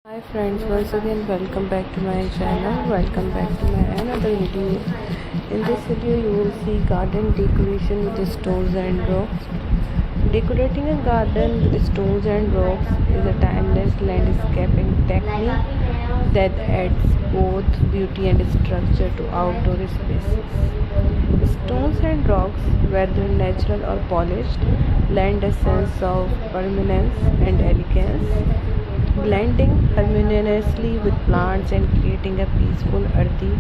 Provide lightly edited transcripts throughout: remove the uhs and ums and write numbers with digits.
Hi friends, once again welcome back to my channel. Welcome back to my another video. In this video you will see garden decoration with stones and rocks. Decorating a garden with stones and rocks is a timeless landscaping technique that adds both beauty and structure to outdoor spaces. Stones and rocks, whether natural or polished, lend a sense of permanence and elegance, blending harmoniously with plants and creating a peaceful earthy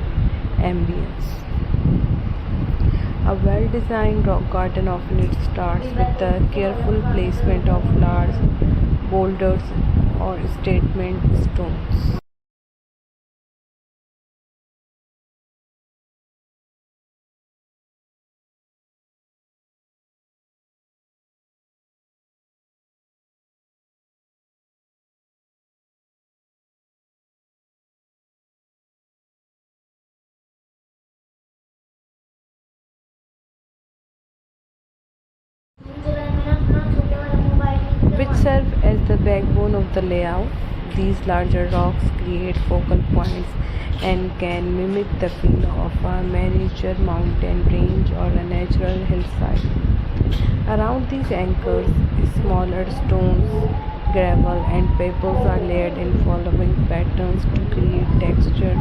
ambience. A well-designed rock garden often starts with the careful placement of large boulders or statement stones. Which serve as the backbone of the layout. These larger rocks create focal points and can mimic the feel of a miniature mountain range or a natural hillside. Around these anchors, smaller stones, gravel, and pebbles are layered in following patterns to create texture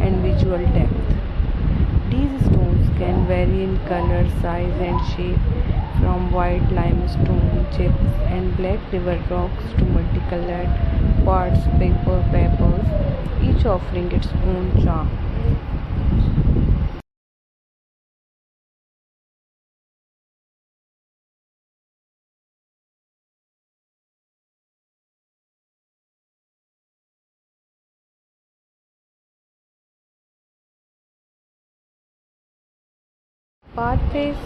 and visual depth. These stones can vary in color, size, and shape, from white limestone chips and black river rocks to multicolored quartz pebbles, each offering its own charm. Pathways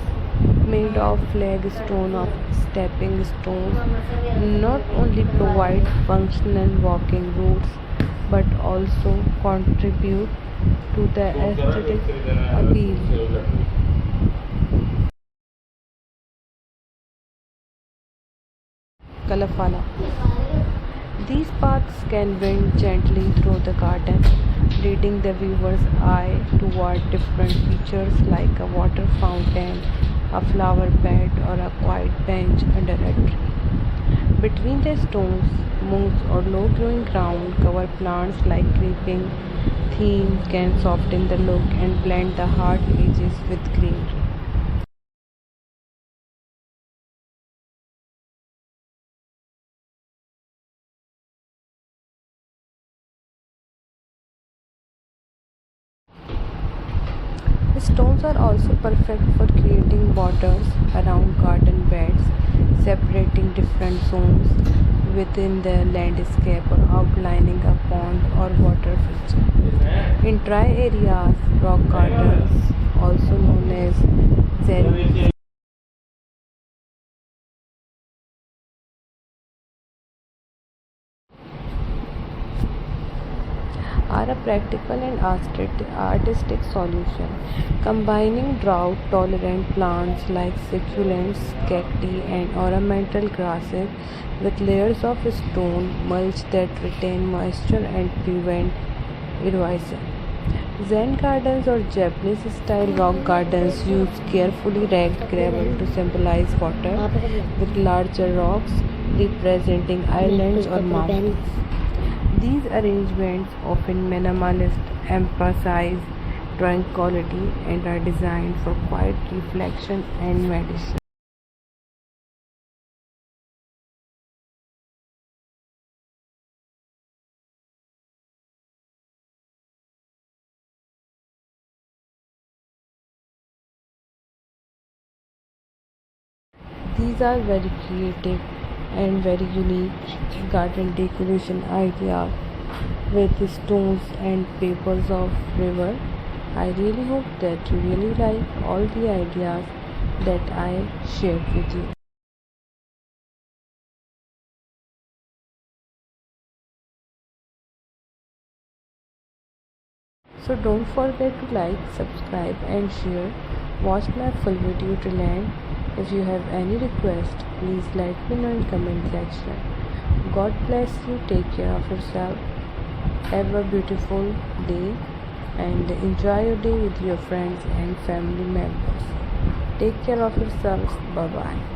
made of flagstone of stepping stones not only provide functional walking routes but also contribute to the aesthetic appeal. Kalafala. These paths can wind gently through the garden, leading the viewer's eye toward different features like a water fountain, a flower bed, or a quiet bench under a tree. Between the stones, moss or low-growing ground cover plants like creeping thyme can soften the look and blend the hard edges with greenery. Stones are also perfect for creating borders around garden beds, separating different zones within the landscape or outlining a pond or water feature. In dry areas, rock gardens, also known as zen, are a practical and artistic solution, combining drought-tolerant plants like succulents, cacti, and ornamental grasses with layers of stone mulch that retain moisture and prevent erosion. Zen gardens or Japanese-style rock gardens use carefully racked gravel to symbolize water, with larger rocks representing islands or mountains. These arrangements, often minimalist, emphasize drawing quality and are designed for quiet reflection and meditation. These are very creative and very unique garden decoration ideas with stones and pebbles of river. I really hope that you really like all the ideas that I shared with you. So don't forget to like, subscribe and share. Watch my full video till end. If you have any request, please let me know in comment section. God bless you. Take care of yourself. Have a beautiful day and enjoy your day with your friends and family members. Take care of yourselves. Bye bye.